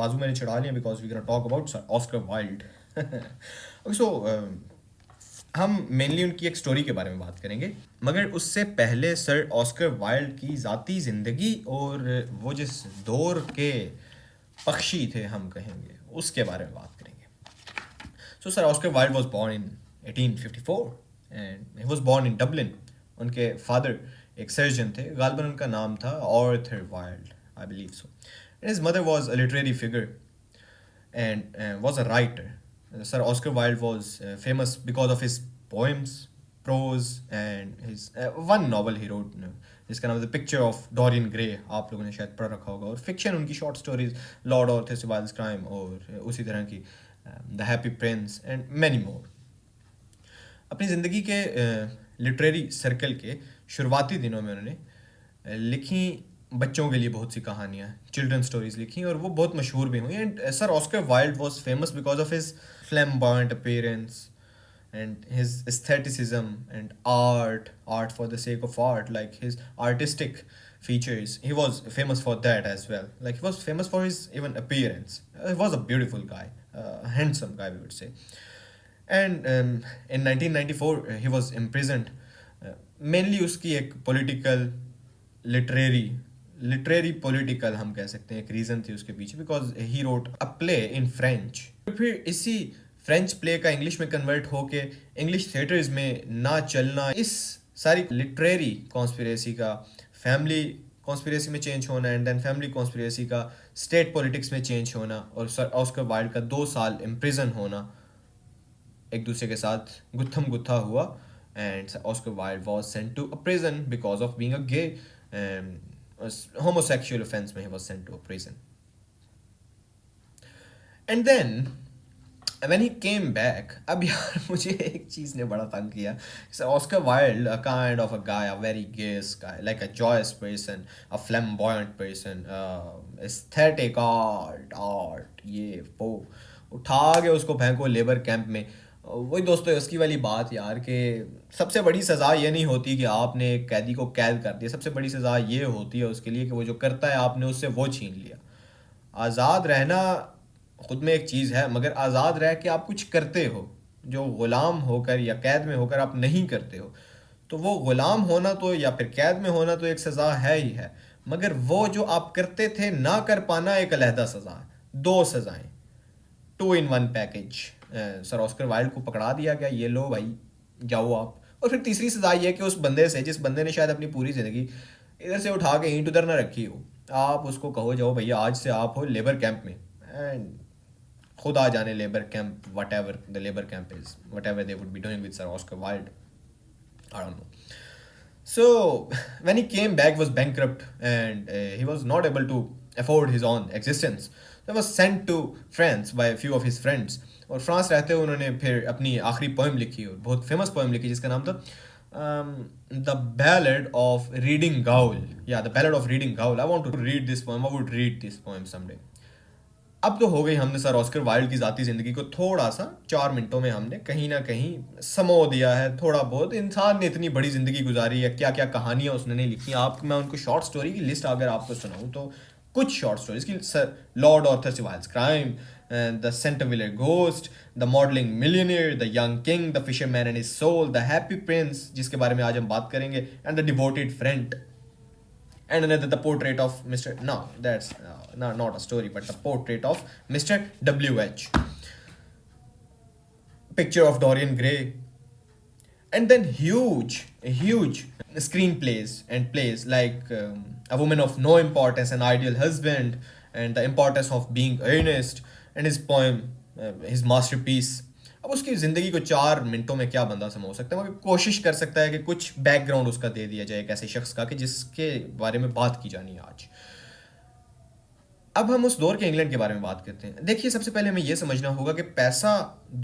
बाजू मैंने चढ़ा लिया because we gonna talk about Oscar Wilde. So हम मेनली उनकी एक स्टोरी के बारे में बात करेंगे, मगर उससे पहले सर ऑस्कर वाइल्ड की ज़ाती ज़िंदगी और वो जिस दौर के पक्षी थे हम कहेंगे उसके बारे में बात करेंगे. So Sir Oscar Wilde was born in 1854 and he was born in Dublin. उनके फादर एक सर्जन थे, गालबन उनका नाम था Arthur wild, I believe so. And his mother was a literary figure and was a writer. Sir Oscar Wilde was famous because of his poems, prose and his one novel he wrote जिसका नाम The Picture of Dorian Gray. आप लोगों ने शायद पढ़ रखा होगा. और फिक्शन उनकी short stories Lord Arthur Wilde's crime और उसी तरह की the happy prince and many more. अपनी ज़िंदगी के लिटरेरी सर्कल के शुरुआती दिनों में उन्होंने लिखी बच्चों के लिए बहुत सी कहानियाँ, चिल्ड्रन स्टोरीज लिखी और वो बहुत मशहूर भी हुई. And sir Oscar Wilde was famous because of his flamboyant appearance and his aestheticism and art for the sake of art, like his artistic features. He was famous for that as well. Like he was famous for his even appearance. He was a beautiful guy, a handsome guy, we would say. And in 1994 he was imprisoned. Mainly उसकी एक literary political हम कह सकते हैं एक reason थी उसके पीछे, because he wrote a play in French. फिर इसी फ्रेंच प्ले का इंग्लिश में कन्वर्ट होके इंग्लिश थिएटर्स में ना चलना, इस सारी लिटरेरी कॉन्स्पिरेसी का फैमिली कॉन्स्पिरेसी में चेंज होना एंड देन फैमिली कॉन्स्पिरेसी का स्टेट पॉलिटिक्स में चेंज होना और सर ऑस्कर वाइल्ड का 2 साल इम्प्रिजन होना एक दूसरे के साथ गुत्थम गुत्था हुआ. And Oscar Wilde was sent to a prison because of being a gay. homosexual offense में he was sent to a prison. And then when he came back, अब यार मुझे एक चीज़ ने बड़ा तंग किया. So Oscar Wilde, a kind of a guy, a very gay guy, like a joyous person, a flamboyant person, aesthetic art, ये वो उठा के उसको फेंको लेबर कैंप में. वही दोस्तों उसकी वाली बात यार कि सबसे बड़ी सज़ा ये नहीं होती कि आपने एक कैदी को कैद कर दिया. सबसे बड़ी सज़ा ये होती है उसके लिए कि वो जो करता है आपने उससे वो छीन लिया. आज़ाद रहना खुद में एक चीज़ है, मगर आज़ाद रह के आप कुछ करते हो जो ग़ुलाम होकर या कैद में होकर आप नहीं करते हो, तो वो ग़ुलाम होना तो या फिर कैद में होना तो एक सज़ा है ही है, मगर वो जो आप करते थे ना कर पाना एक अलहदा सज़ा है. 2 सज़ाएँ, 2 in 1 package. Sir Oscar Wilde को पकड़ा दिया गया, ये लो भाई जाओ आप. और फिर तीसरी सज़ा ये कि उस बंदे से जिस बंदे ने शायद अपनी पूरी ज़िंदगी इधर से उठा के ईंट उधर ना रखी हो, आप उसको कहो जाओ भैया आज से आप हो लेबर कैंप में. एंड खुदा जाने labour camp, whatever the labor camp is, whatever they would be doing with Sir Oscar Wilde, I don't know. So when he came back, he was bankrupt and he was not able to afford his own existence. So he was sent to France by a few of his friends. और France रहते हुए उन्होंने फिर अपनी आखिरी poem लिखी और बहुत फेमस पोएम लिखी जिसका नाम था The Ballad of Reading Gaol. Yeah, The Ballad of Reading Gaol. I want to read this poem. I would read this poem someday. अब तो हो गई हमने सर ऑस्कर वाइल्ड की ज़ाती ज़िंदगी को थोड़ा सा 4 मिनटों में हमने कहीं ना कहीं समो दिया है. थोड़ा बहुत इंसान ने इतनी बड़ी ज़िंदगी गुजारी है, क्या क्या कहानियाँ उसने नहीं लिखी. आप मैं उनको शॉर्ट स्टोरी की लिस्ट अगर आपको सुनाऊँ तो कुछ शॉर्ट स्टोरीज की, sir Lord Arthur Wilde's crime, the Canterville ghost, the modelling millionaire, the young king, the fisherman and his soul, the happy prince जिसके बारे में आज हम बात करेंगे, and the devoted friend. And another, the portrait of Mr. No, that's not a story, but the portrait of Mr. W.H. Picture of Dorian Gray. And then huge screenplays and plays like A Woman of No Importance, An Ideal Husband, and The Importance of Being Earnest, and his poem, his masterpiece. अब उसकी ज़िंदगी को 4 मिनटों में क्या बंदा समझ सकता है, मगर कोशिश कर सकता है कि कुछ बैकग्राउंड उसका दे दिया जाए एक ऐसे शख्स का कि जिसके बारे में बात की जानी है आज. अब हम उस दौर के इंग्लैंड के बारे में बात करते हैं. देखिए सबसे पहले हमें यह समझना होगा कि पैसा,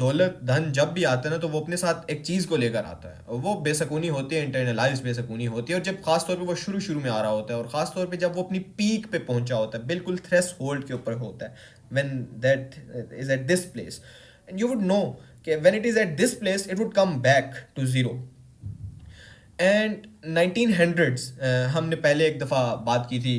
दौलत, धन जब भी आता है ना तो वो अपने साथ एक चीज़ को लेकर आता है. वो बेसकूनी होती है, इंटरनलाइज बेसकूनी होती है. और जब खास तौर पे वो शुरू में आ रहा होता है और ख़ास तौर पे जब वो अपनी पीक पे पहुंचा होता है, बिल्कुल थ्रेश होल्ड के ऊपर होता है, when that is at this place, and you would know कि when it is at this place it would come back to zero. And 1900s हमने पहले एक दफ़ा बात की थी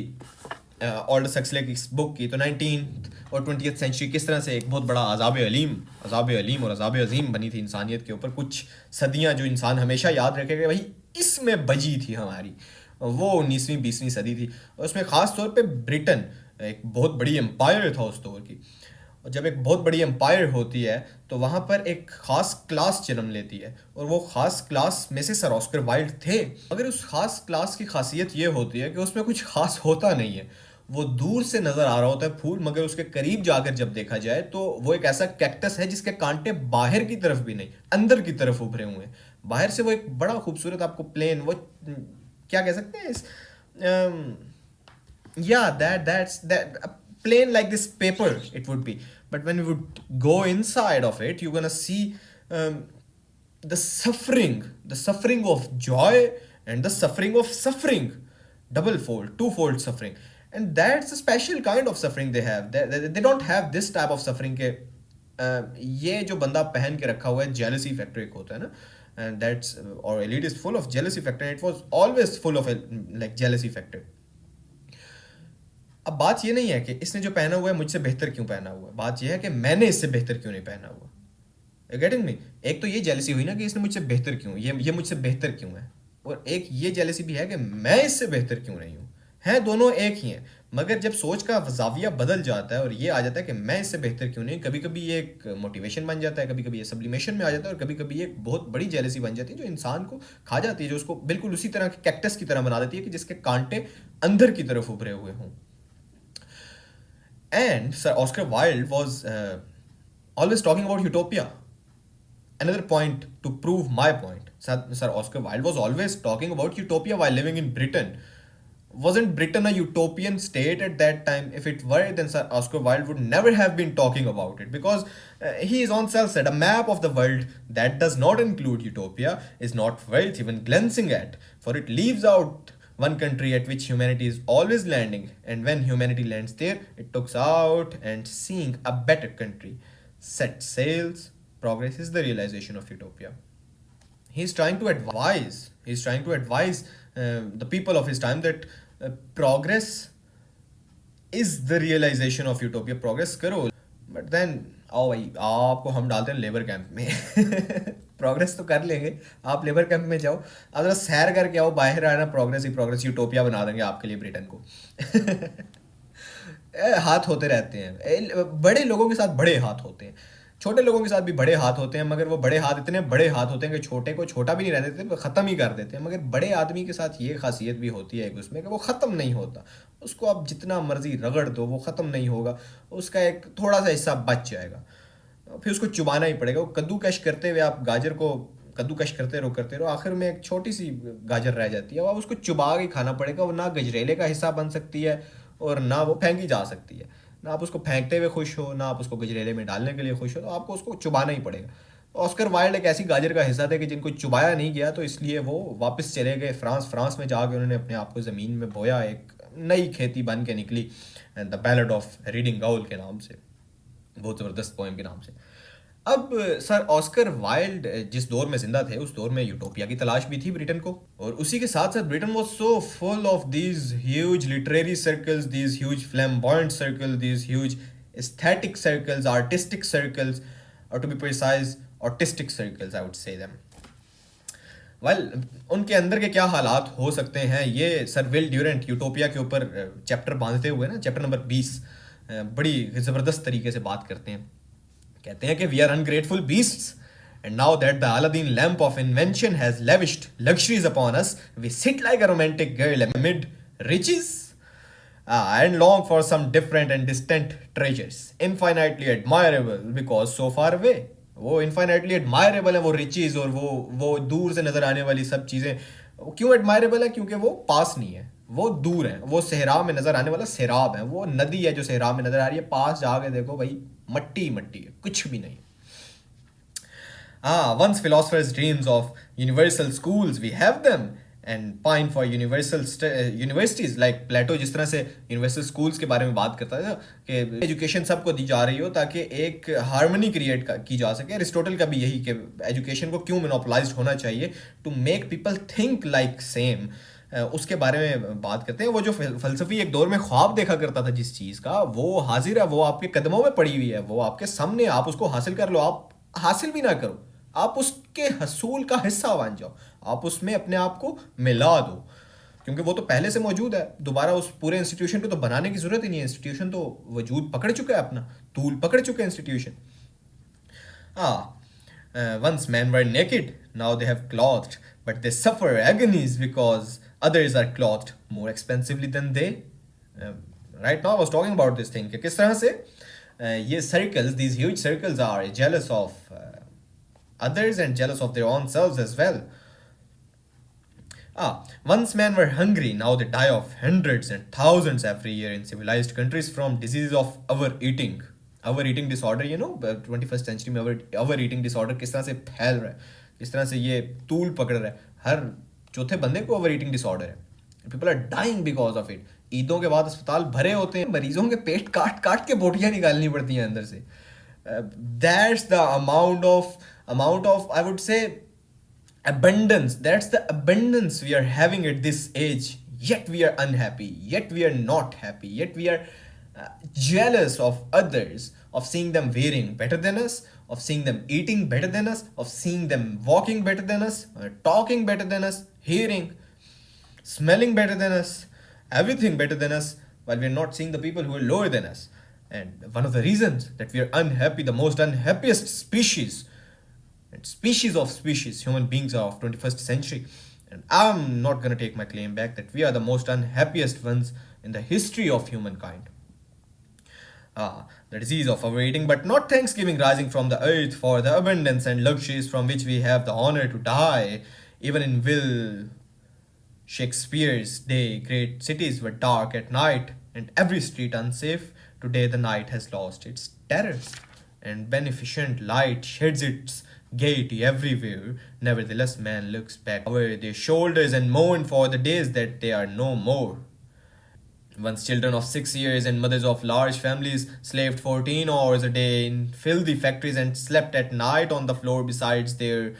ऑल्डस हक्सले की बुक की, तो 19th और 20th सेंचुरी किस तरह से एक बहुत बड़ा अजाब अलीम और अजाब अजीम बनी थी इंसानियत के ऊपर। कुछ सदियां जो इंसान हमेशा याद रखेगा भाई इसमें बजी थी हमारी, वो 19वीं 20वीं सदी थी। और उसमें ख़ास तौर पे ब्रिटेन एक बहुत बड़ी एम्पायर था उस दौर की। और जब एक बहुत बड़ी एम्पायर होती है तो वहाँ पर एक ख़ास क्लास जन्म लेती है, और वो ख़ास क्लास में से सर ऑस्कर वाइल्ड थे। मगर उस ख़ास क्लास की खासियत ये होती है कि उसमें कुछ ख़ास होता नहीं है। वो दूर से नज़र आ रहा होता है फूल, मगर उसके करीब जाकर जब देखा जाए तो वो एक ऐसा कैक्टस है जिसके कांटे बाहर की तरफ भी नहीं, अंदर की तरफ उभरे हुए हैं। बाहर से वो एक बड़ा खूबसूरत आपको प्लेन, वो क्या कह सकते हैं इस, yeah, that's that a plane like this paper it would be. But when we would go inside of it, you're gonna see um, the suffering of joy and the suffering of suffering, double fold, twofold suffering. And that's a special kind of suffering they have. They don't have this type of suffering के ये जो बंदा पहन के रखा हुआ है, jealousy factor एक होता है ना, and that's or elite is full of jealousy factor. It was always full of like jealousy factor. अब बात ये नहीं है कि इसने जो पहना हुआ है मुझसे बेहतर क्यों पहना हुआ है, बात ये है कि मैंने इससे बेहतर क्यों नहीं पहना हुआ। Getting me? एक तो ये जेलसी हुई ना कि इसने मुझसे बेहतर क्यों, ये मुझसे बेहतर क्यों है, और एक ये जेलसी भी है कि मैं इससे बेहतर क्यों नहीं हूँ। हैं दोनों एक ही हैं, मगर जब सोच का जाविया बदल जाता है और ये आ जाता है कि मैं इससे बेहतर क्यों नहीं, कभी कभी ये एक मोटिवेशन बन जाता है, कभी कभी ये सब्लिमेशन में आ जाता है, और कभी कभी ये एक बहुत बड़ी जेलसी बन जाती है जो इंसान को खा जाती है, जो उसको बिल्कुल उसी तरह के कैक्टस की तरह बना देती है कि जिसके कांटे अंदर की तरफ उभरे हुए हों। And Sir Oscar Wilde was always talking about utopia. Another point to prove my point. Sir Oscar Wilde was always talking about utopia while living in Britain. Wasn't Britain a utopian state at that time? If it were, then Sir Oscar Wilde would never have been talking about it, because he is on self said a map of the world that does not include utopia is not worth even glancing at, for it leaves out one country at which humanity is always landing, and when humanity lands there, it looks out and seeing a better country. Set sails, progress is the realization of utopia. He's trying to advise the people of his time that progress is the realization of utopia. Progress करो, but then आओ भाई आपको हम डालते हैं labour camp में। Progress तो कर लेंगे, आप लेबर कैंप में जाओ, आप जरा सैर करके आओ, बाहर आना, प्रोग्रेस ही प्रोग्रेस, यूटोपिया बना देंगे आपके लिए ब्रिटेन को। हाथ होते रहते हैं, बड़े लोगों के साथ बड़े हाथ होते हैं, छोटे लोगों के साथ भी बड़े हाथ होते हैं, मगर वो बड़े हाथ इतने बड़े हाथ होते हैं कि छोटे को छोटा भी नहीं रहने देते, ख़त्म ही कर देते हैं। मगर बड़े आदमी के साथ ये खासियत भी होती है उसमें कि वो ख़त्म नहीं होता, उसको आप जितना मर्जी रगड़ दो वो ख़त्म नहीं होगा, उसका एक थोड़ा सा हिस्सा बच जाएगा, फिर उसको चुबाना ही पड़ेगा। वो कद्दूकश करते हुए आप गाजर को कद्दूकश करते रहो, आखिर में एक छोटी सी गाजर रह जाती है, अब उसको चुबा के खाना पड़ेगा। वो ना गजरेले का हिस्सा बन सकती है और ना वो फेंकी जा सकती है, ना आप उसको फेंकते हुए खुश हो, ना आप उसको गजरेले में डालने के लिए खुश हो, तो आपको उसको चुबाना ही पड़ेगा। ऑस्कर वाइल्ड एक ऐसी गाजर का हिस्सा थे कि जिनको चुबाया नहीं गया, तो इसलिए वो वापस चले गए फ्रांस में जाके उन्होंने अपने आप को ज़मीन में बोया, एक नई खेती बन के निकली, the ballad of reading growl के नाम से, बहुत ज़बरदस्त पोएम के नाम से। अब सर ऑस्कर वाइल्ड जिस दौर में जिंदा थे, उस दौर में यूटोपिया की तलाश भी थी ब्रिटेन को, और उसी के साथ साथ Britain was so full of these huge literary circles, these huge flamboyant circle, these huge aesthetic circles, artistic circles, और to be precise autistic circles I would say them. Well, उनके अंदर के क्या हालात हो सकते हैं, ये सर विल ड्यूरेंट यूटोपिया के ऊपर चैप्टर बांधते हुए ना, चैप्टर नंबर 20 बड़ी ज़बरदस्त तरीके से बात करते हैं। कहते हैं कि we are ungrateful beasts, and now that the Aladdin lamp of invention has lavished luxuries upon us, we sit like a romantic girl amid riches and long for some different and distant treasures, infinitely admirable because so far away. वो infinitely admirable है, वो reaches और वो दूर से नजर आने वाली सब चीज़ें। क्यों एडमायरेबल है? क्योंकि वो पास नहीं है, वो दूर है, वो सहरा में नजर आने वाला सैराब है, वो नदी है जो सहरा में नजर आ रही है, पास जाके देखो भाई मट्टी मट्टी है, कुछ भी नहीं। Once philosophers dreams of universal schools, we have them, and pine for universal universities like Plato जिस तरह से यूनिवर्सल स्कूल्स के बारे में बात करता था कि एजुकेशन सबको दी जा रही हो ताकि एक हार्मनी क्रिएट की जा सके। अरिस्टोटल का भी यही कि एजुकेशन को क्यों मोनोपोलाइज्ड होना चाहिए, to make people think like same, उसके बारे में बात करते हैं। वो जो फलसफी एक दौर में ख्वाब देखा करता था जिस चीज़ का, वो हाजिर है, वो आपके कदमों में पड़ी हुई है, वो आपके सामने, आप उसको हासिल कर लो। आप हासिल भी ना करो, आप उसके हसूल का हिस्सा बन जाओ, आप उसमें अपने आप को मिला दो, क्योंकि वो तो पहले से मौजूद है। दोबारा उस पूरे इंस्टीट्यूशन को तो बनाने की जरूरत ही नहीं है, इंस्टीट्यूशन तो वजूद पकड़ चुका है, अपना तूल पकड़ चुका है institution. Ah, once men were naked, now they have clothed, but they suffer agonies because others are clothed more expensively than they. Right now, I was talking about this thing कि किस तरह से ये circles, these huge circles are jealous of others and jealous of their own selves as well. Once men were hungry, now they die of hundreds and thousands every year in civilized countries from diseases of overeating. Overeating disorder, 21st century में overeating disorder किस तरह से फैल रहा है, किस तरह से ये तूल पकड़ रहा है, हर चौथे बंदे को overeating disorder है. People are dying because of it. ईदों के बाद अस्पताल भरे होते हैं, मरीजों के पेट काट काट के बोटियां निकालनी पड़ती हैं अंदर से. That's the amount of I would say abundance. That's the abundance we are having at this age, yet we are unhappy, yet we are not happy, yet we are jealous of others, of seeing them wearing better than us, of seeing them eating better than us, of seeing them walking better than us, talking better than us, hearing, smelling better than us, everything better than us, while we're not seeing the people who are lower than us. And one of the reasons that we are unhappy, the most unhappiest species, and species of species, human beings are of 21st century. And I'm not going to take my claim back that we are the most unhappiest ones in the history of humankind. The disease of overeating, but not thanksgiving rising from the earth for the abundance and luxuries from which we have the honor to die. Even in Will Shakespeare's day, great cities were dark at night and every street unsafe. Today the night has lost its terror, and beneficent light sheds its gaiety everywhere. Nevertheless, man looks back over their shoulders and mourn for the days that they are no more. Once children of 6 years and mothers of large families slaved 14 hours a day in filthy factories and slept at night on the floor besides their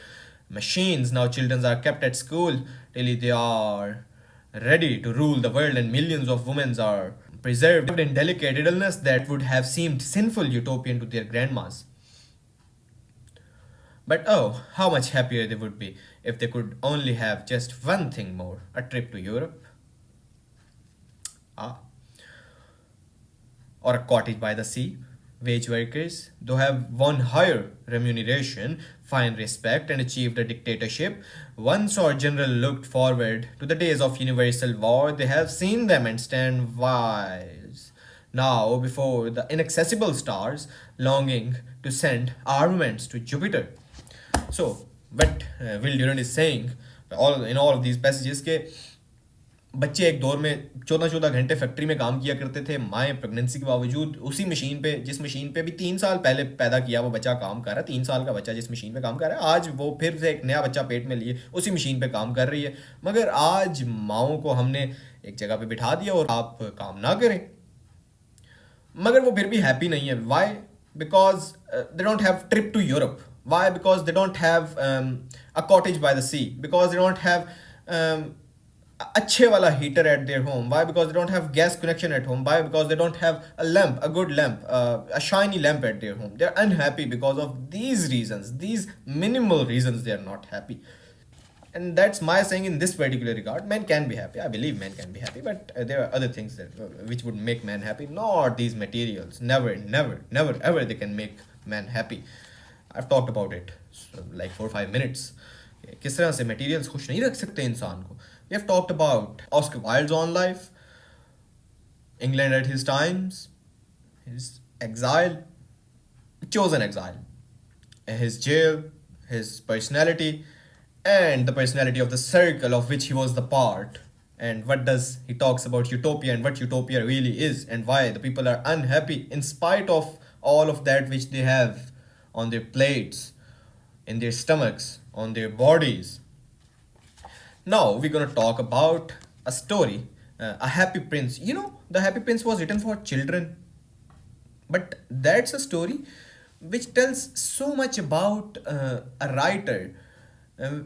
machines. Now children are kept at school till they are ready to rule the world, and millions of women are preserved in delicate illness that would have seemed sinful utopian to their grandmas. But oh, how much happier they would be if they could only have just one thing more, a trip to Europe. Ah. Or a cottage by the sea. Wage workers, though have won higher remuneration, find respect, and achieved a dictatorship. Once our general looked forward to the days of universal war, they have seen them and stand wise. Now, before the inaccessible stars, longing to send armaments to Jupiter. So, what Will Durant is saying in all of these passages के बच्चे एक दौर में 14-14 घंटे factory में काम किया करते थे, माएँ प्रेगनेंसी के बावजूद उसी मशीन पे, जिस मशीन पे भी 3 साल पहले पैदा किया वो बच्चा काम कर रहा है, 3 साल का बच्चा जिस मशीन पे काम कर रहा है, आज वो फिर से एक नया बच्चा पेट में लिए उसी मशीन पे काम कर रही है. मगर आज माओं को हमने एक जगह पे बिठा दिया और आप काम ना करें, मगर वो फिर भी हैप्पी नहीं है. Why? Because they don't have trip to Europe. Why? Because they don't have a cottage by the sea. Because they don't have अच्छे वाला heater at their home. Why? Because they don't have gas connection at home. Why? Because they don't have a lamp, a good lamp, a shiny lamp at their home. They're unhappy because of these reasons. These minimal reasons they are not happy. And that's my saying in this particular regard. Men can be happy. I believe men can be happy. But there are other things that which would make men happy. Not these materials. Never, never, never, ever they can make men happy. I've talked about it like 4 or 5 minutes. किस तरह से materials खुश नहीं रख सकते इंसान को. We have talked about Oscar Wilde's own life, England at his times, his exile, chosen exile, his jail, his personality, and the personality of the circle of which he was the part. And what does he talks about utopia and what utopia really is, and why the people are unhappy in spite of all of that which they have on their plates, in their stomachs, on their bodies. Now we're going to talk about a story, A Happy Prince. The Happy Prince was written for children, but that's a story which tells so much about a writer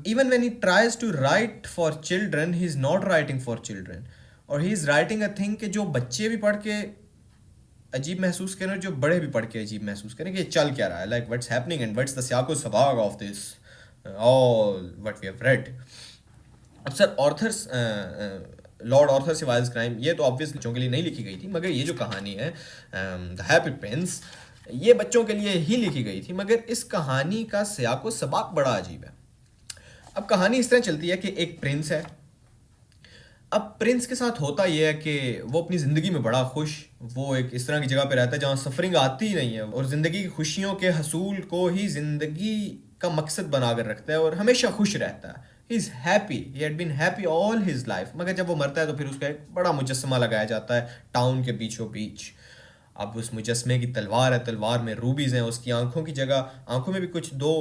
Even when he tries to write for children, he is not writing for children, और he is writing a thing कि जो बच्चे भी पढ़ के अजीब महसूस करें और जो बड़े भी पढ़ के अजीब महसूस करें कि ये चल क्या रहा है, like what's happening and what's the सियाको सबाग of this all what we have read. अब sir Arthur's, Lord Arthur Savile's crime, ये तो ऑब्वियसली बच्चों के लिए नहीं लिखी गई थी, मगर ये जो कहानी है द हैप्पी प्रिंस, ये बच्चों के लिए ही लिखी गई थी, मगर इस कहानी का सियाको सबाक बड़ा अजीब है. अब कहानी इस तरह चलती है कि एक प्रिंस है. अब प्रिंस के साथ होता यह है कि वो अपनी ज़िंदगी में बड़ा खुश, वो एक इस तरह की जगह पे रहता है जहाँ सफरिंग आती ही नहीं है, और ज़िंदगी की खुशियों के हसूल को ही ज़िंदगी का मकसद बना कर रखता है और हमेशा खुश रहता है. He is happy, he had been happy all his life. मगर जब वो मरता है तो फिर उसका एक बड़ा मुजस्समा लगाया जाता है टाउन के बीचों बीच. अब उस मुजस्मे की तलवार है, तलवार में रूबीज़ हैं, उसकी आंखों की जगह आंखों में भी कुछ दो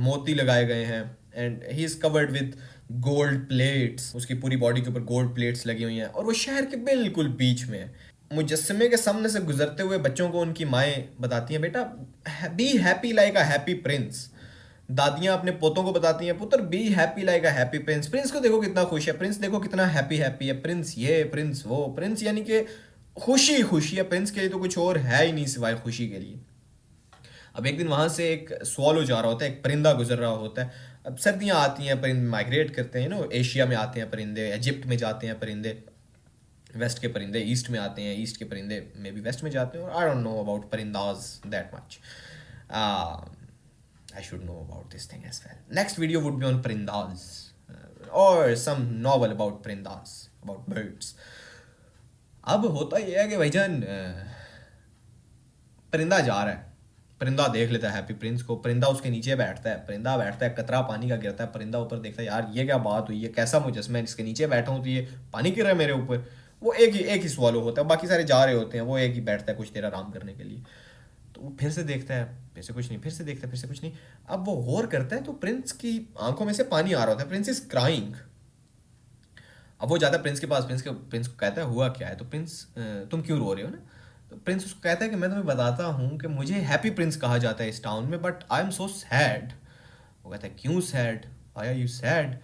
मोती लगाए गए हैं, and he is covered with gold plates, उसकी पूरी बॉडी के ऊपर गोल्ड प्लेट्स लगी हुई हैं, और वो शहर के बिल्कुल बीच में है. मुजस्मे के सामने से गुजरते हुए बच्चों को उनकी माएँ बताती हैं, बेटा be happy like a happy prince. दादियाँ अपने पोतों को बताती हैं, पुत्र be happy like a happy prince. Prince को देखो कितना खुश है, प्रिंस देखो कितना हैप्पी हैप्पी है, प्रिंस ये प्रिंस वो. प्रिंस यानी कि खुशी खुशी है, प्रिंस के लिए तो कुछ और है ही नहीं सिवाय खुशी के लिए. अब एक दिन वहाँ से एक स्वॉलो जा रहा होता है, एक परिंदा गुजर रहा होता है. अब सर्दियाँ आती हैं, परिंदे माइग्रेट करते हैं, एशिया में आते हैं परिंदे, इजिप्ट में जाते हैं परिंदे, वेस्ट के परिंदे ईस्ट में आते हैं, ईस्ट के परिंदे मे बी वेस्ट में जाते हैं, और आई डोंट नो अबाउट परिंदाज that much. I should know about this thing as well. Next video would be on parindas, or some novel about parindas, about birds. अब होता यह है कि भाईजान परिंदा जा रहा है, परिंदा देख लेता है हैप्पी प्रिंस को, परिंदा उसके नीचे बैठता है, परिंदा बैठता है, कतरा पानी का गिरता है, परिंदा ऊपर देखता है, यार ये क्या बात हुई है, कैसा मुजस्मा है, इसके नीचे बैठा हूँ तो ये पानी गिर रहा है मेरे ऊपर. वो एक ही स्वॉलो होता है, बाकी सारे जा रहे होते हैं, वो एक ही बैठता है कुछ देर आराम करने के लिए. तो वो फिर से देखता है, फिर से कुछ नहीं, फिर से देखता है, फिर से कुछ नहीं. अब वो गौर करता है तो प्रिंस की आंखों में से पानी आ रहा होता है, प्रिंस इज क्राइंग. अब वो जाता है प्रिंस के पास, प्रिंस को कहता है हुआ क्या है. तो प्रिंस तुम क्यों रो रहे हो ना. तो प्रिंस उसको कहता है कि मैं तुम्हें बताता हूँ कि मुझे हैप्पी प्रिंस कहा जाता है इस टाउन में, but I am so sad. वो कहता है क्यों sad, why are you sad.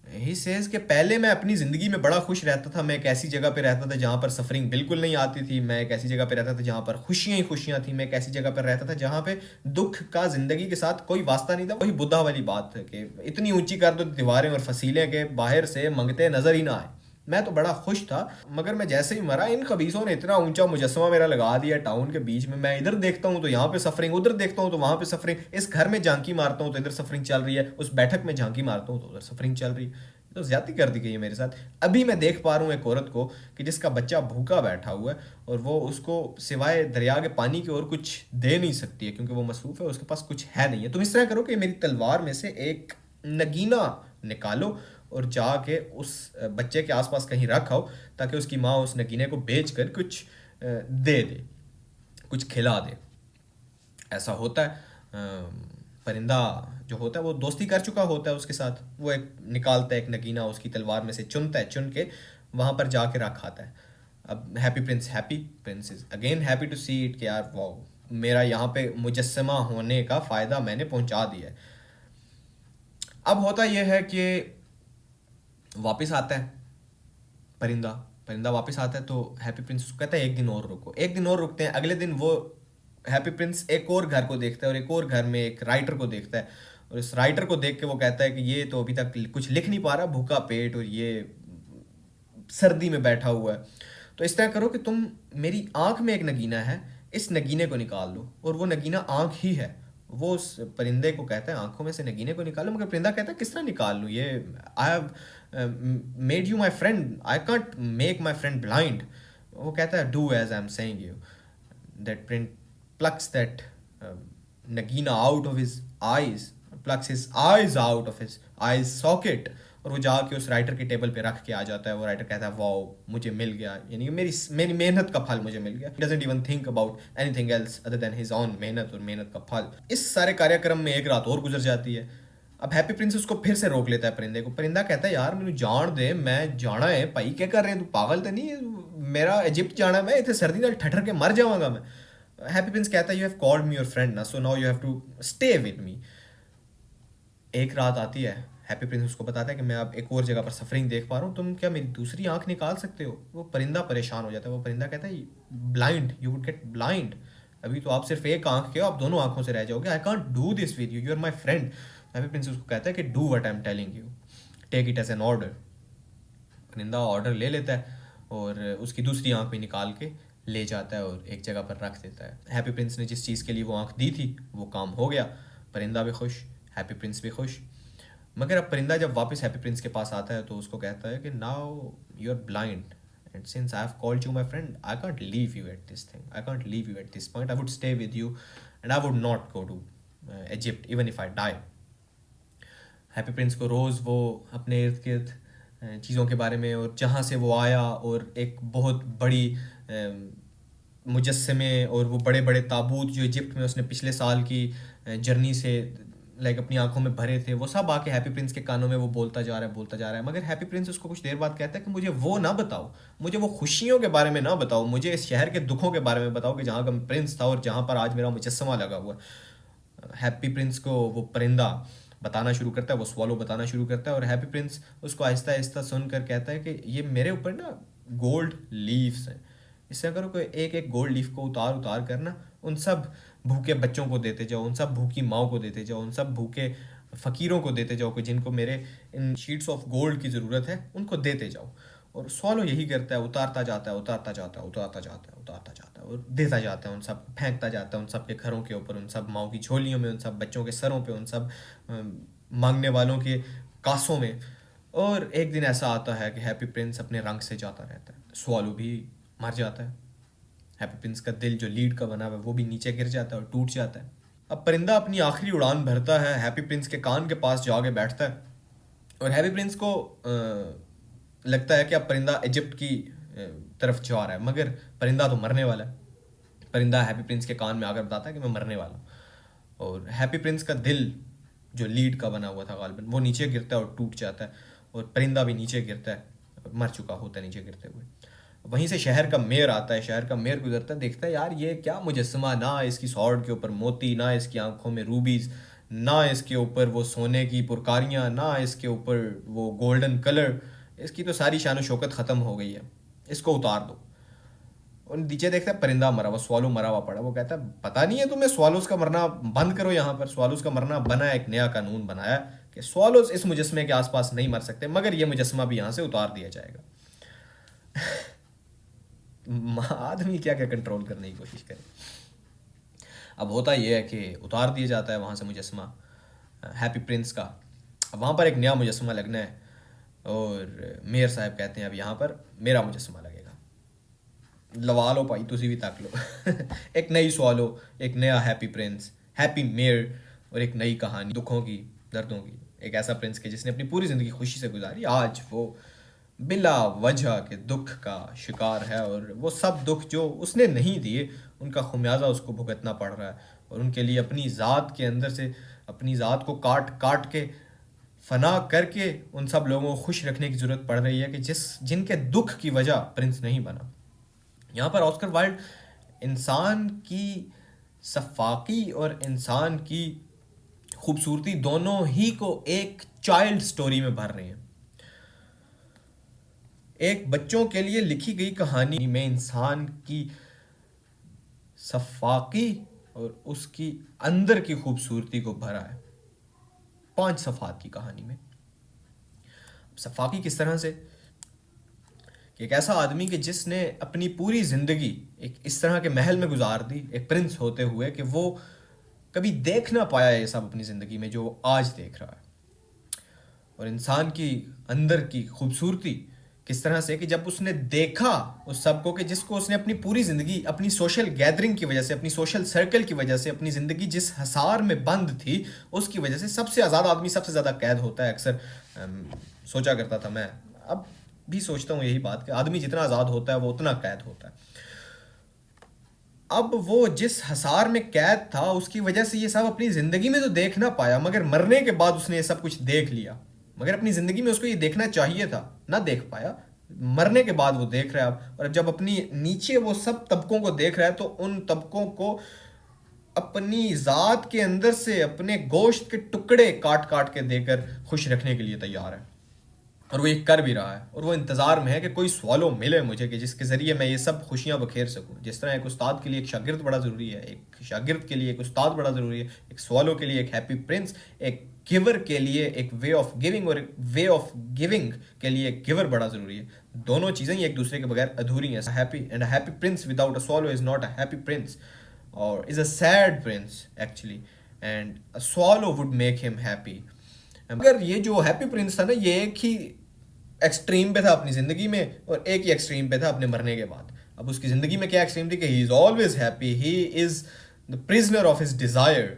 He says कि पहले मैं अपनी ज़िंदगी में बड़ा खुश रहता था, मैं एक ऐसी जगह पे रहता था जहाँ पर सफरिंग बिल्कुल नहीं आती थी, मैं एक ऐसी जगह पे रहता था जहाँ पर खुशियाँ ही खुशियाँ थी, मैं एक ऐसी जगह पर रहता था जहाँ पे दुख का ज़िंदगी के साथ कोई वास्ता नहीं था. वही बुद्धा वाली बात है कि इतनी ऊंची कर दो दीवारें और फसीलें के बाहर से मंगते नज़र ही ना आए. मैं तो बड़ा खुश था, मगर मैं जैसे ही मरा इन खबीसों ने इतना ऊंचा मुजस्समा मेरा लगा दिया टाउन के बीच में. मैं इधर देखता हूँ तो यहाँ पे सफरिंग, उधर देखता हूँ तो वहाँ पे सफरिंग, इस घर में झांकी मारता हूँ तो इधर सफरिंग चल रही है, उस बैठक में झांकी मारता हूँ तो उधर सफरिंग चल रही है. तो ज्यादती कर दी गई है मेरे साथ. अभी मैं देख पा रहा हूँ एक औरत को कि जिसका बच्चा भूखा बैठा हुआ है, और वो उसको सिवाय दरिया के पानी के और कुछ दे नहीं सकती है क्योंकि वो मसरूफ़ है, उसके पास कुछ है नहीं है. तुम इस तरह करो कि मेरी तलवार में से एक नगीना निकालो और जाके उस बच्चे के आसपास कहीं रखाओ, ताकि उसकी माँ उस नगीने को बेच कर कुछ दे दे, कुछ खिला दे. ऐसा होता है. परिंदा जो होता है वो दोस्ती कर चुका होता है उसके साथ, वो एक निकालता है एक नगीना उसकी तलवार में से, चुनता है, चुन के वहाँ पर जाके रख आता है. अब happy prince is again happy to see it कि यार वाह, मेरा यहाँ पे मुजस्समा होने का फ़ायदा मैंने पहुँचा दिया है. अब होता यह है कि वापस आता है परिंदा, परिंदा वापस आता है तो हैप्पी प्रिंस उसको कहता है एक दिन और रुको. एक दिन और रुकते हैं. अगले दिन वो हैप्पी प्रिंस एक और घर को देखता है, और एक और घर में एक राइटर को देखता है, और इस राइटर को देख के वो कहता है कि ये तो अभी तक कुछ लिख नहीं पा रहा, भूखा पेट और ये सर्दी में बैठा हुआ है. तो इस तरह करो कि तुम, मेरी आंख में एक नगीना है, इस नगीने को निकाल लो. और वो नगीना आंख ही है. वो उस परिंदे को कहता है आंखों में से नगीने को निकालो, मगर परिंदा कहता है किस तरह निकाल लूँ, ये I have made you my friend, I can't make my friend blind. वो कहता है do as I am saying you. That plucks that nagina out of his eyes, plucks his eyes out of his eyes socket, और वो जाके उस writer के table पे रख के आ जाता है. वो राइटर कहता है वाओ मुझे मिल गया, यानी मेरी मेरी मेहनत का फल मुझे मिल गया. He doesn't even think about anything else other than his own मेहनत और मेहनत का फल. इस सारे कार्यक्रम में एक रात और गुजर जाती है. अब हैप्पी प्रिंस उसको फिर से रोक लेता है परिंदे को. परिंदा कहता है यार मैंने जान दे, मैं जाना है भाई, क्या कर रहे हैं तू, पागल तो नहीं, मेरा इजिप्ट जाना है, मैं इतने सर्दी नाल ठठर के मर जावांगा मैं. हैप्पी प्रिंस कहता है you have called me your friend ना, so now you have to stay with me. एक रात आती है हैप्पी प्रिंस उसको बताता है कि मैं अब एक और जगह पर सफरिंग देख पा रहा हूँ, तुम क्या मेरी दूसरी आंख निकाल सकते हो? वो परिंदा परेशान हो जाता है। वो परिंदा कहता है blind, you would get blind, अभी तो आप सिर्फ एक आंख के हो, आप दोनों आंखों से रह जाओगे, I can't do this with you, you are my friend. Happy prince उसको कहता है कि do what I am telling you, take it as an order. परिंदा ऑर्डर ले लेता है और उसकी दूसरी आंख भी निकाल के ले जाता है और एक जगह पर रख देता है। हैप्पी प्रिंस ने जिस चीज़ के लिए वो आंख दी थी वो काम हो गया, परिंदा भी खुश, हैप्पी प्रिंस भी खुश। मगर अब परिंदा जब वापस हैप्पी प्रिंस के पास आता है तो उसको कहता है कि now you are blind and since I have called you my friend, I can't leave you at this thing, I can't leave you at this point, I would stay with you and I would not go to Egypt even if I die. Happy prince को रोज़ वो अपने इर्द गिर्द चीज़ों के बारे में और जहाँ से वो आया और एक बहुत बड़ी मुजस्समे और वो बड़े बड़े ताबूत जो इजिप्ट में उसने पिछले साल की जर्नी से लाइक अपनी आंखों में भरे थे, वो सब आके हैप्पी प्रिंस के कानों में वो बोलता जा रहा है, बोलता जा रहा है। मगर हैप्पी प्रिंस उसको कुछ देर बाद कहता है कि मुझे वो ना बताओ, मुझे वो खुशियों के बारे में ना बताओ, मुझे इस शहर के दुखों के बारे में बताओ कि जहाँ का मैं प्रिंस था और जहाँ पर आज मेरा मुजस्समा लगा हुआ है। हैप्पी प्रिंस को वो परिंदा बताना शुरू करता है, वो स्वॉलो बताना शुरू करता है और हैप्पी प्रिंस उसको आहिस्ता आहिस्ता सुनकर कहता है कि ये मेरे ऊपर ना गोल्ड लीव्स हैं, इससे अगर कोई एक एक गोल्ड लीफ को उतार उतार कर ना उन सब भूखे बच्चों को देते जाओ, उन सब भूखी माओ को देते जाओ, उन सब भूखे फ़कीरों को देते जाओ कि जिनको मेरे इन शीट्स ऑफ गोल्ड की ज़रूरत है, उनको देते जाओ। और स्वॉलो यही करता है, उतारता जाता है, उतारता जाता है, उतारता जाता है, उतारता जाता है और देता जाता है, उन सब फेंकता जाता है, उन सब के घरों के ऊपर, उन सब माओ की झोलियों में, उन सब बच्चों के सरों पे, उन सब मांगने वालों के कासों में। और एक दिन ऐसा आता है कि हैप्पी प्रिंस अपने रंग से जाता रहता है, स्वॉलो भी मर जाता है, हैप्पी प्रिंस का दिल जो लीड का बना हुआ है वो भी नीचे गिर जाता है और टूट जाता है। अब परिंदा अपनी आखिरी उड़ान भरता है, हैप्पी प्रिंस के कान के पास जाके बैठता है और हैप्पी प्रिंस को लगता है कि अब परिंदा इजिप्ट की तरफ जा रहा है, मगर परिंदा तो मरने वाला है। परिंदा हैप्पी प्रिंस के कान में आकर बताता है कि मैं मरने वाला हूँ और हैप्पी प्रिंस का दिल जो लीड का बना हुआ था गालिबन वो नीचे गिरता है और टूट जाता है और परिंदा भी नीचे गिरता है, मर चुका होता है नीचे गिरते हुए। वहीं से शहर का मेयर आता है, शहर का मेयर गुजरता है, देखता है यार ये क्या मुजस्समा, ना इसकी सॉर्ड के ऊपर मोती, ना इसकी आंखों में रूबीज, ना इसके ऊपर वो सोने की पुरकारियाँ, ना इसके ऊपर वो गोल्डन कलर, इसकी तो सारी शान शौकत ख़त्म हो गई है, इसको उतार दो। और नीचे देखता है परिंदा मरा हुआ, स्वालो मरा हुआ पड़ा। वो कहता है पता नहीं है तुम्हें, स्वालोस का मरना बंद करो, यहाँ पर स्वालोस का मरना बना, एक नया कानून बनाया कि स्वालोस इस मुजस्मे के आसपास नहीं मर सकते, मगर ये मुजस्मा भी यहाँ से उतार दिया जाएगा। आदमी क्या क्या कंट्रोल करने की कोशिश करे। अब होता यह है कि उतार दिया जाता है वहाँ से मुजस्मा हैप्पी प्रिंस का। अब वहाँ पर एक नया मुजस्मा लगना है और मेयर साहब कहते हैं अब यहाँ पर मेरा मुजस्मा लगेगा, लवा लो भाई, तुसी भी तक लो। एक नई स्वालो, एक नया हैप्पी प्रिंस, हैप्पी मेयर और एक नई कहानी दुखों की, दर्दों की। एक ऐसा प्रिंस के जिसने अपनी पूरी ज़िंदगी खुशी से गुजारी, आज वो बिला वजह के दुख का शिकार है और वो सब दुख जो उसने नहीं दिए उनका खुमियाजा उसको भुगतना पड़ रहा है और उनके लिए अपनी ज़ात के अंदर से अपनी ज़ात को काट काट के फना करके उन सब लोगों को खुश रखने की ज़रूरत पड़ रही है कि जिनके दुख की वजह प्रिंस नहीं बना। यहाँ पर ऑस्कर वाइल्ड इंसान की सफाकी और इंसान की खूबसूरती दोनों ही को एक चाइल्ड स्टोरी में भर रहे हैं। एक बच्चों के लिए लिखी गई कहानी में इंसान की सफाकी और उसकी अंदर की खूबसूरती को भरा है 5 सफ़ात की कहानी में। सफाकी किस तरह से कि एक ऐसा आदमी कि जिसने अपनी पूरी ज़िंदगी एक इस तरह के महल में गुजार दी, एक प्रिंस होते हुए, कि वो कभी देख ना पाया ये सब अपनी ज़िंदगी में जो आज देख रहा है। और इंसान की अंदर की खूबसूरती किस तरह से कि जब उसने देखा उस सब को कि जिसको उसने अपनी पूरी ज़िंदगी अपनी सोशल गैदरिंग की वजह से, अपनी सोशल सर्कल की वजह से, अपनी ज़िंदगी जिस हसार में बंद थी उसकी वजह से, सबसे आज़ाद आदमी सबसे ज़्यादा कैद होता है। अक्सर सोचा करता था मैं, अब भी सोचता हूँ यही बात कि आदमी जितना आज़ाद होता है वो उतना कैद होता है। अब वो जिस हसार में कैद था उसकी वजह से ये सब अपनी ज़िंदगी में तो देख ना पाया, मगर मरने के बाद उसने ये सब कुछ देख लिया। मगर अपनी ज़िंदगी में उसको ये देखना चाहिए था, ना देख पाया, मरने के बाद वो देख रहा है अब। और जब अपनी नीचे वो सब तबकों को देख रहा है तो उन तबकों को अपनी ज़ात के अंदर से अपने गोश्त के टुकड़े काट काट के देकर खुश रखने के लिए तैयार है, और वो ये कर भी रहा है, और वो इंतज़ार में है कि कोई swallow मिले मुझे कि जिसके ज़रिए मैं ये सब खुशियाँ बखेर सकूँ। जिस तरह एक उस्ताद के लिए एक शागिर्द बड़ा ज़रूरी है, एक शागिर्द के लिए एक उस्ताद बड़ा ज़रूरी है, एक swallow के लिए एक हैप्पी प्रिंस, एक गिवर के लिए एक वे ऑफ गिविंग, और एक वे ऑफ गिविंग के लिए एक गिवर बड़ा ज़रूरी है। दोनों चीज़ें ही एक दूसरे के बगैर अधूरी हैं। Happy Prince without a swallow is not a happy Prince, or is a sad prince actually, and a swallow would make him happy. मगर ये जो हैप्पी प्रिंस था ना, ये एक ही एक्सट्रीम पे था अपनी ज़िंदगी में, और एक ही एक्सट्रीम पे था अपने मरने के बाद। अब उसकी ज़िंदगी में क्या एक्सट्रीम थी कि he is always happy, he is the prisoner of his desire,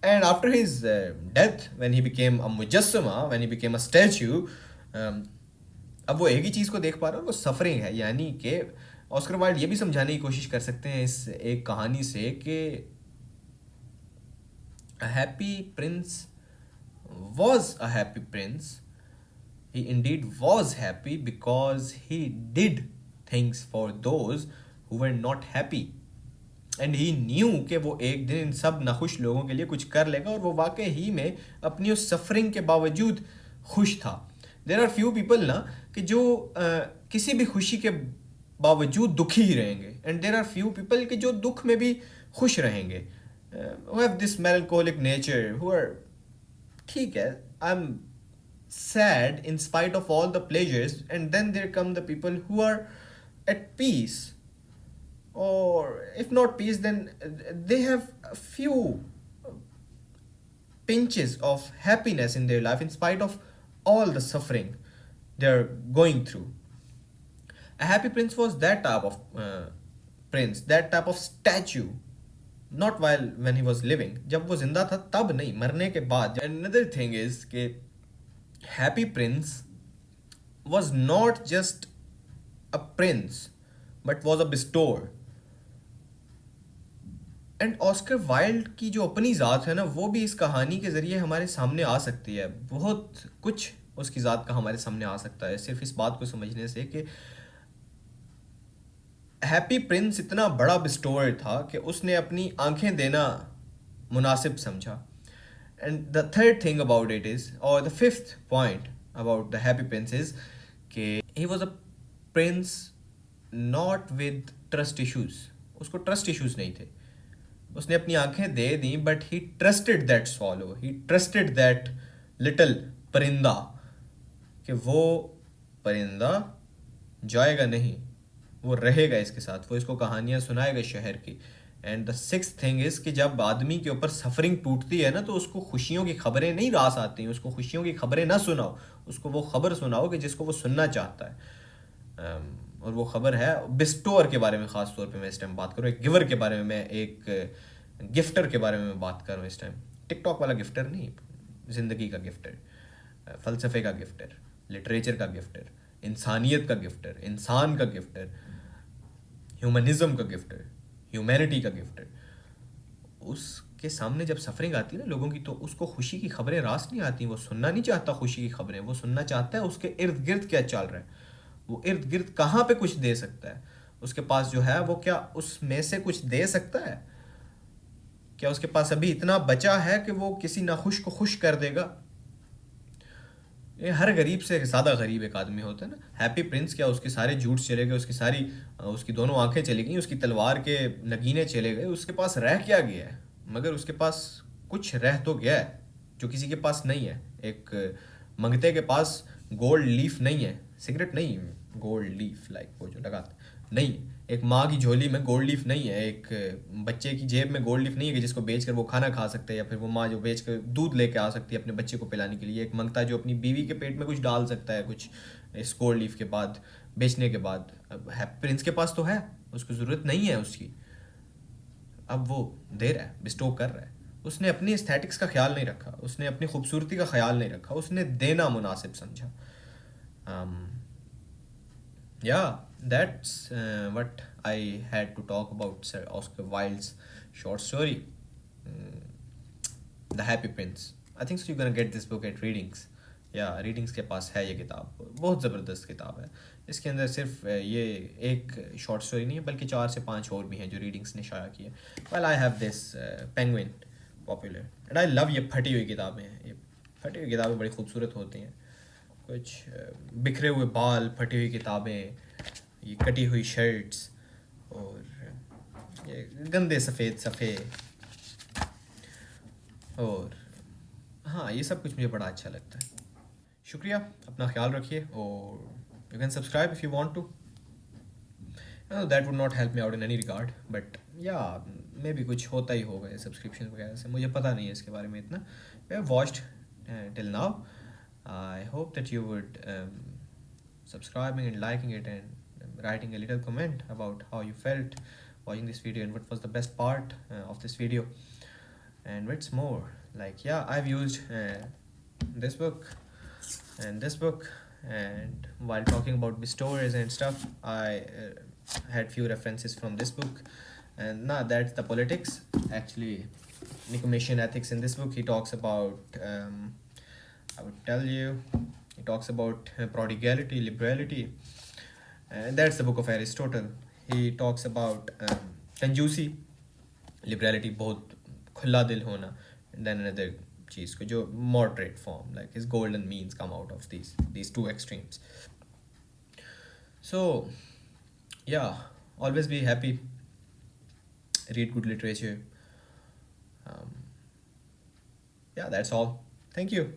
and after his death when he became a मुजस्समा, when he became a statue, अब वो एक ही चीज़ को देख पा रहा है, वो सफरिंग है। यानी कि ऑस्कर वाइल्ड ये भी समझाने की कोशिश कर सकते हैं इस एक कहानी से कि a happy prince was a happy prince. He indeed was happy because he did things for those who were not happy. And he new कि वो एक दिन इन सब नाखुश लोगों के लिए कुछ कर लेगा, और वो वाकई ही में अपनी उस सफरिंग के बावजूद खुश था। देर आर फ्यू पीपल ना कि जो किसी भी खुशी के बावजूद दुखी ही रहेंगे, and there are few people कि जो दुख में भी खुश रहेंगे, who have this melancholic nature, who are ठीक है, I'm sad in spite of all the pleasures, and then there come the people who are at peace, or if not peace, then they have a few pinches of happiness in their life in spite of all the suffering they're going through. A happy prince was that type of prince, that type of statue, not while when he was living, जब वो जिंदा था तब नहीं, मरने के बाद। Another thing is कि happy prince was not just a prince but was a bestower. And Oscar wild की जो अपनी ज़ात है ना, वो भी इस कहानी के ज़रिए हमारे सामने आ सकती है। बहुत कुछ उसकी ज़ात का हमारे सामने आ सकता है सिर्फ इस बात को समझने से कि हैप्पी प्रिंस इतना बड़ा बिस्टोर था कि उसने अपनी आंखें देना मुनासिब समझा। And the third thing about it is, और the fifth point about the happy prince is कि he was a prince not with trust issues. उसको ट्रस्ट इश्यूज़ नहीं थे, उसने अपनी आंखें दे दी, but he trusted that swallow, he trusted that little परिंदा, कि वो परिंदा जाएगा नहीं, वो रहेगा इसके साथ, वो इसको कहानियाँ सुनाएगा शहर की। And the six thing is कि जब आदमी के ऊपर सफरिंग टूटती है ना, तो उसको खुशियों की खबरें नहीं रास आती हैं, उसको खुशियों की खबरें ना सुनाओ, उसको वो खबर सुनाओ कि जिसको वो सुनना चाहता है। और वो खबर है बिस्टोर के बारे में। ख़ास तौर पे मैं इस टाइम बात करूँ एक गिवर के बारे में, मैं एक गिफ्टर के बारे में बात करूँ इस टाइम। टिकटॉक वाला गिफ्टर नहीं, ज़िंदगी का गिफ्टर, फ़लसफ़े का गिफ्टर, लिटरेचर का गिफ्टर, इंसानियत का गिफ्टर, इंसान का गिफ्टर, ह्यूमनिज़म का गिफ्टर, ह्यूमैनिटी का गिफ्टर। उसके सामने जब सफरिंग आती है ना लोगों की, तो उसको खुशी की खबरें रास नहीं आती, वो सुनना नहीं चाहता खुशी की खबरें, वो सुनना चाहता है उसके इर्द गिर्द क्या चल रहा है, वो इर्द गिर्द कहाँ पे कुछ दे सकता है, उसके पास जो है वो क्या उसमें से कुछ दे सकता है, क्या उसके पास अभी इतना बचा है कि वो किसी नाखुश को खुश कर देगा। ये हर गरीब से ज़्यादा गरीब एक आदमी होता है ना। हैप्पी प्रिंस क्या, उसके सारे झूठ चले गए, उसकी दोनों आंखें चली गई, उसकी तलवार के नगीने चले गए, उसके पास रह क्या गया है, मगर उसके पास कुछ रह तो गया है जो किसी के पास नहीं है। एक मंगते के पास गोल्ड लीफ नहीं है, सिगरेट नहीं, गोल्ड लीफ लाइक वो जो लगाते नहीं, एक माँ की झोली में गोल्ड लीफ नहीं है, एक बच्चे की जेब में गोल्ड लीफ नहीं है कि जिसको बेचकर वो खाना खा सकते हैं, या फिर वो माँ जो बेचकर दूध लेके आ सकती है अपने बच्चे को पिलाने के लिए। एक मंगता जो अपनी बीवी के पेट में कुछ डाल सकता है कुछ इस गोल्ड लीफ के बाद, बेचने के बाद। अब हैप्पी प्रिंस के पास तो है, उसको ज़रूरत नहीं है उसकी, अब वो दे रहा है, बिस्टो कर रहा है। उसने अपनी एस्थेटिक्स का ख्याल नहीं रखा, उसने अपनी खूबसूरती का ख्याल नहीं रखा, उसने देना मुनासिब समझा। Yeah, that's what I had to talk about Sir Oscar Wilde's short story, mm, The Happy Prince. I think so you're gonna get this book at readings. या रीडिंग्स के पास है ये किताब, बहुत ज़बरदस्त किताब है। इसके अंदर सिर्फ ये एक शॉर्ट स्टोरी नहीं है, बल्कि 4 से 5 और भी हैं जो रीडिंग्स ने शाया किए। Well I have this penguin popular and I love ये फटी हुई किताबें हैं। ये फटी हुई किताबें बड़ी खूबसूरत होती हैं। कुछ बिखरे हुए बाल, फटी हुई किताबें, ये कटी हुई शर्ट्स, और ये गंदे सफ़ेद सफ़े, और हाँ, ये सब कुछ मुझे बड़ा अच्छा लगता है। शुक्रिया, अपना ख्याल रखिए, और you can subscribe if you want to. That would not help me out in any regard, but या मे भी कुछ होता ही होगा सब्सक्रिप्शन वगैरह से, मुझे पता नहीं है इसके बारे में इतना। We have watched till now, I hope that you would subscribing and liking it and writing a little comment about how you felt watching this video and what was the best part of this video. And what's more, like, yeah, I've used this book and this book, and while talking about bestowers and stuff, I had few references from this book. And nah, that's the politics. Actually, Nicomachean Ethics, in this book he talks about I would tell you, he talks about prodigality, liberality, and that's the book of Aristotle. He talks about कंजूसी, लिबरलिटी, बहुत खुला दिल होना, and then another चीज़ को जो moderate form, like his golden means come out of these two extremes. So yeah, always be happy, read good literature. um, yeah, that's all. Thank you.